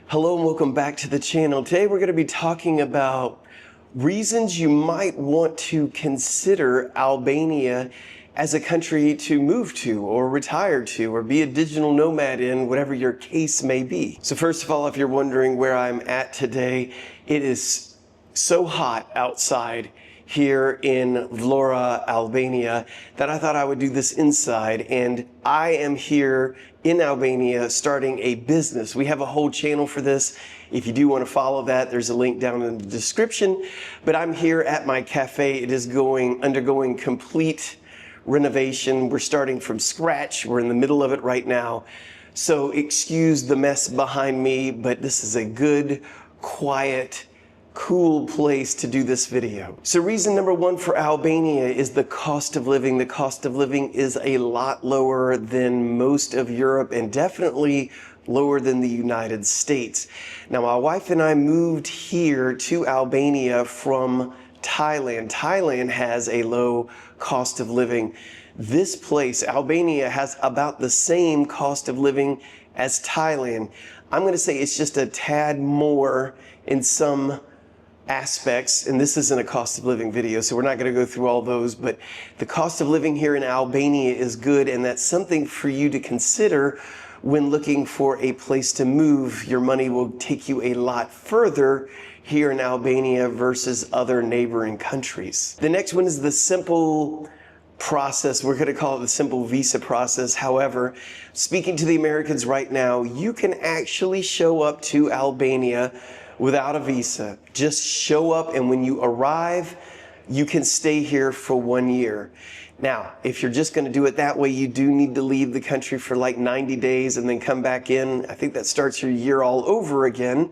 Hello and welcome back to the channel. Today we're going to be talking about reasons you might want to consider Albania as a country to move to or retire to or be a digital nomad in, whatever your case may be. So first of all, if you're wondering where I'm at today, it is so hot outside here in Vlora, Albania, that I thought I would do this inside. And I am here in Albania starting a business. We have a whole channel for this. If you do want to follow that, there's a link down in the description. But I'm here at my cafe. It is undergoing complete renovation. We're starting from scratch. We're in the middle of it right now. So excuse the mess behind me, but this is a good, quiet, cool place to do this video. So reason number one for Albania is the cost of living. The cost of living is a lot lower than most of Europe and definitely lower than the United States. Now, my wife and I moved here to Albania from Thailand. Thailand has a low cost of living. This place, Albania, has about the same cost of living as Thailand. I'm going to say it's just a tad more in some aspects, and this isn't a cost of living video, so we're not going to go through all those, but the cost of living here in Albania is good, and that's something for you to consider when looking for a place to move. Your money will take you a lot further here in Albania versus other neighboring countries. The next one is the simple process. We're going to call it the simple visa process. However, speaking to the Americans right now, you can actually show up to Albania without a visa. Just show up, and when you arrive, you can stay here for 1 year. Now, if you're just going to do it that way, you do need to leave the country for like 90 days and then come back in. I think that starts your year all over again.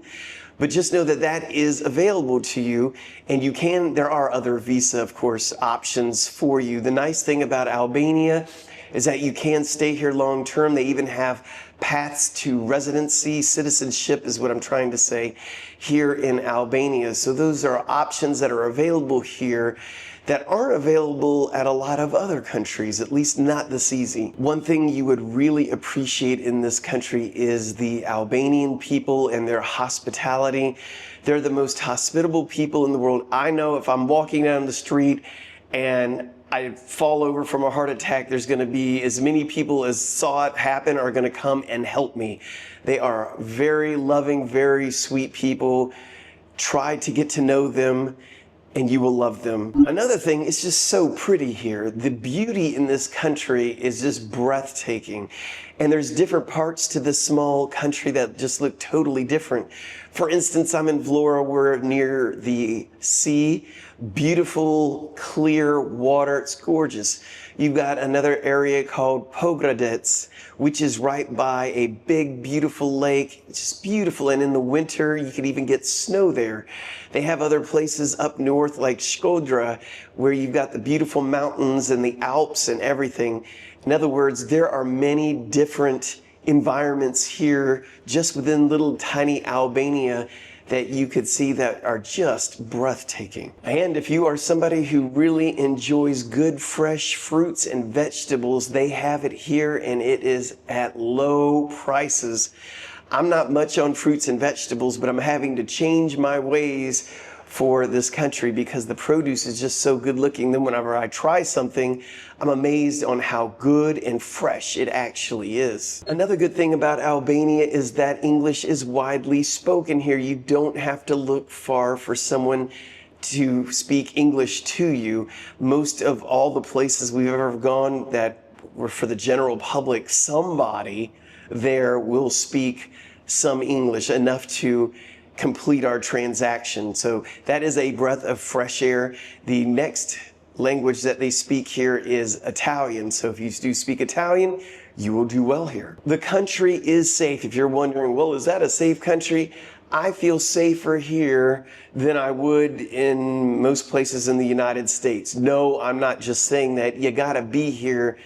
But just know that that is available to you, and there are other visa, of course, options for you. The nice thing about Albania is that you can stay here long term. They even have paths to residency, citizenship is what I'm trying to say, here in Albania. So those are options that are available here that aren't available at a lot of other countries, at least not this easy. One thing you would really appreciate in this country is the Albanian people and their hospitality. They're the most hospitable people in the world. I know if I'm walking down the street and I fall over from a heart attack, there's going to be as many people as saw it happen are going to come and help me. They are very loving, very sweet people. Try to get to know them and you will love them. Another thing, it's just so pretty here. The beauty in this country is just breathtaking. And there's different parts to this small country that just look totally different. For instance, I'm in Vlora, we're near the sea. Beautiful, clear water, it's gorgeous. You've got another area called Pogradec, which is right by a big, beautiful lake. It's just beautiful, and in the winter, you can even get snow there. They have other places up north like Shkodra, where you've got the beautiful mountains and the Alps and everything. In other words, there are many different environments here just within little tiny Albania that you could see that are just breathtaking. And if you are somebody who really enjoys good fresh fruits and vegetables, they have it here, and it is at low prices. I'm not much on fruits and vegetables, but I'm having to change my ways for this country because the produce is just so good looking. Then whenever I try something, I'm amazed on how good and fresh it actually is. Another good thing about Albania is that English is widely spoken here. You don't have to look far for someone to speak English to you. Most of all the places we've ever gone that were for the general public, somebody there will speak some English, enough to complete our transaction. So that is a breath of fresh air. The next language that they speak here is Italian. So if you do speak Italian, you will do well here. The country is safe. If you're wondering, well, is that a safe country? I feel safer here than I would in most places in the United States. No, I'm not just saying that. You gotta be here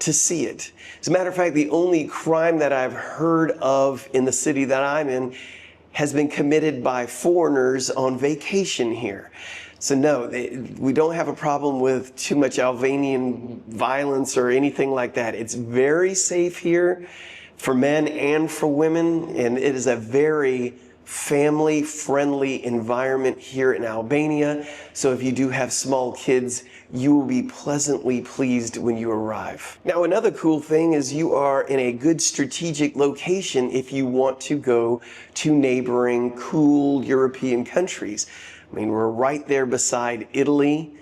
to see it. As a matter of fact, the only crime that I've heard of in the city that I'm in has been committed by foreigners on vacation here. So no, we don't have a problem with too much Albanian violence or anything like that. It's very safe here. for men and for women, and it is a very family-friendly environment here in Albania. So if you do have small kids, you will be pleasantly pleased when you arrive. Now, another cool thing is you are in a good strategic location if you want to go to neighboring cool European countries. I mean, we're right there beside Italy,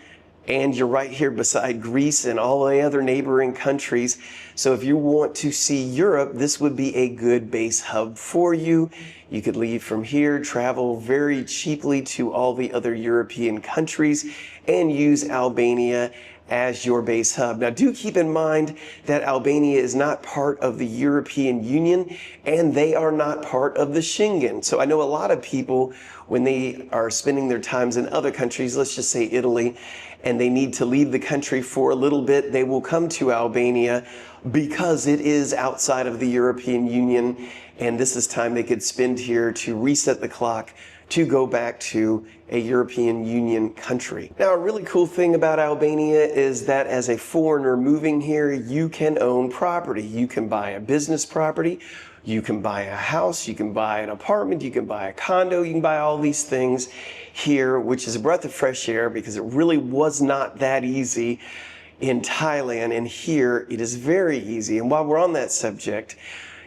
and you're right here beside Greece and all the other neighboring countries. So if you want to see Europe, this would be a good base hub for you. You could leave from here, travel very cheaply to all the other European countries, and use Albania as your base hub. Now, do keep in mind that Albania is not part of the European Union, and they are not part of the Schengen. So I know a lot of people, when they are spending their times in other countries, let's just say Italy, and they need to leave the country for a little bit, they will come to Albania because it is outside of the European Union, and this is time they could spend here to reset the clock to go back to a European Union country. Now, a really cool thing about Albania is that as a foreigner moving here, you can own property. You can buy a business property, you can buy a house, you can buy an apartment, you can buy a condo, you can buy all these things here, which is a breath of fresh air because it really was not that easy in Thailand, and here it is very easy. And while we're on that subject,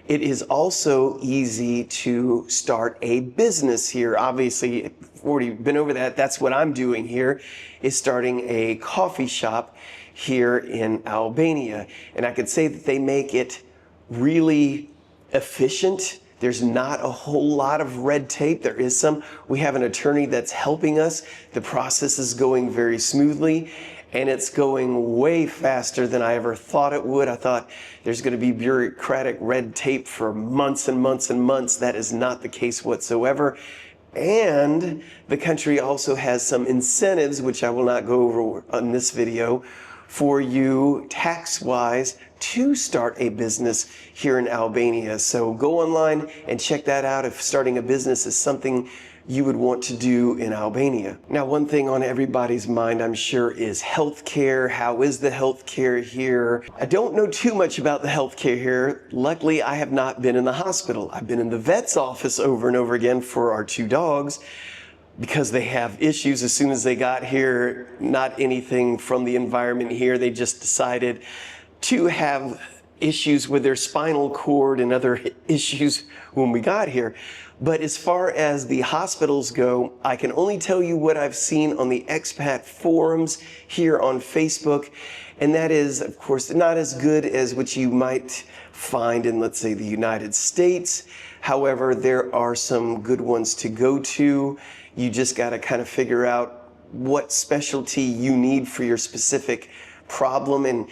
it is also easy to start a business here. Obviously, I've already been over that. That's what I'm doing here, is starting a coffee shop here in Albania. And I could say that they make it really efficient. There's not a whole lot of red tape. There is some. We have an attorney that's helping us. The process is going very smoothly, and it's going way faster than I ever thought it would. I thought there's going to be bureaucratic red tape for months and months and months. That is not the case whatsoever. And the country also has some incentives, which I will not go over on this video, for you tax-wise to start a business here in Albania. So go online and check that out if starting a business is something you would want to do in Albania. Now, one thing on everybody's mind, I'm sure, is healthcare. How is the healthcare here? I don't know too much about the healthcare here. Luckily, I have not been in the hospital. I've been in the vet's office over and over again for our 2 dogs because they have issues as soon as they got here. Not anything from the environment here. They just decided to have issues with their spinal cord and other issues when we got here. But as far as the hospitals go, I can only tell you what I've seen on the expat forums here on Facebook. And that is, of course, not as good as what you might find in, let's say, the United States. However, there are some good ones to go to. You just got to kind of figure out what specialty you need for your specific problem and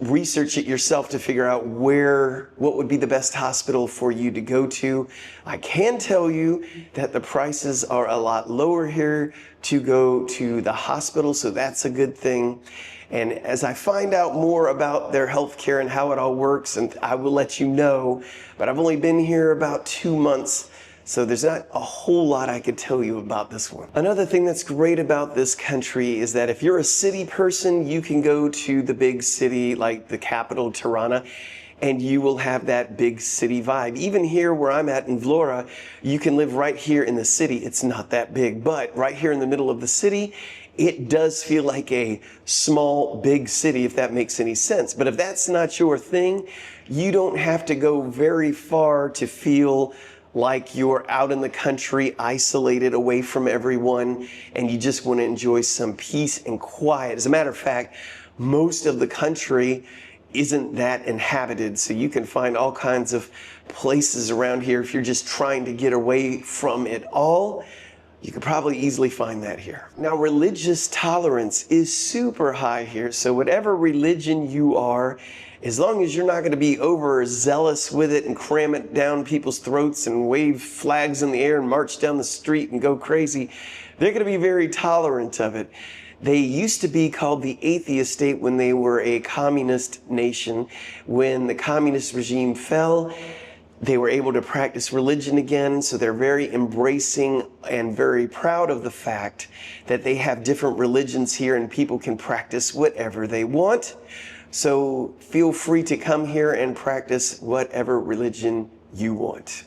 research it yourself to figure out what would be the best hospital for you to go to. I can tell you that the prices are a lot lower here to go to the hospital, so that's a good thing. And as I find out more about their healthcare and how it all works, and I will let you know, but I've only been here about 2 months, so there's not a whole lot I could tell you about this one. Another thing that's great about this country is that if you're a city person, you can go to the big city like the capital, Tirana, and you will have that big city vibe. Even here where I'm at in Vlora, you can live right here in the city. It's not that big, but right here in the middle of the city, it does feel like a small, big city, if that makes any sense. But if that's not your thing, you don't have to go very far to feel like you're out in the country, isolated away from everyone, and you just want to enjoy some peace and quiet. As a matter of fact, most of the country isn't that inhabited, so you can find all kinds of places around here. If you're just trying to get away from it all, you could probably easily find that here. Now, religious tolerance is super high here, so whatever religion you are, as long as you're not going to be overzealous with it and cram it down people's throats and wave flags in the air and march down the street and go crazy, they're going to be very tolerant of it. They used to be called the atheist state when they were a communist nation. When the communist regime fell, they were able to practice religion again, so they're very embracing and very proud of the fact that they have different religions here and people can practice whatever they want. So feel free to come here and practice whatever religion you want.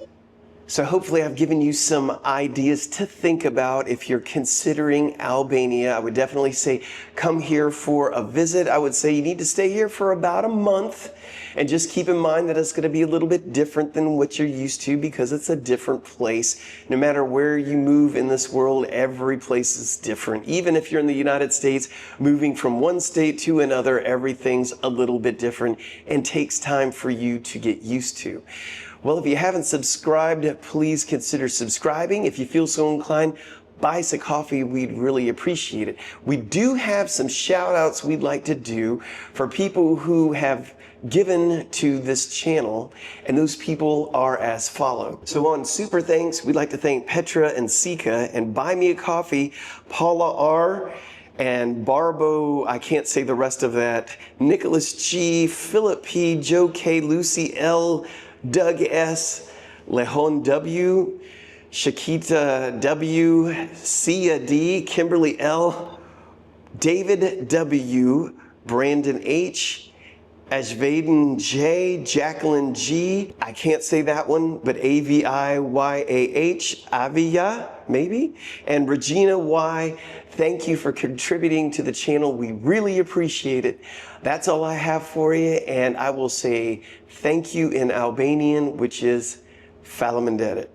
So hopefully I've given you some ideas to think about if you're considering Albania. I would definitely say come here for a visit. I would say you need to stay here for about a month, and just keep in mind that it's going to be a little bit different than what you're used to because it's a different place. No matter where you move in this world, every place is different. Even if you're in the United States, moving from one state to another, everything's a little bit different and takes time for you to get used to. Well, if you haven't subscribed, please consider subscribing. If you feel so inclined, buy us a coffee. We'd really appreciate it. We do have some shout outs we'd like to do for people who have given to this channel, and those people are as follow. So on Super Thanks, we'd like to thank Petra and Sika, and Buy Me a Coffee, Paula R., and Barbo, I can't say the rest of that, Nicholas G., Philip P., Joe K., Lucy L., Doug S., Lejon W., Shakita W., Sia D., Kimberly L., David W., Brandon H., Ashvaden J., Jacqueline G., I can't say that one, but Aviyyah, Avia, maybe, and Regina Y. Thank you for contributing to the channel. We really appreciate it. That's all I have for you, and I will say thank you in Albanian, which is Faleminderit.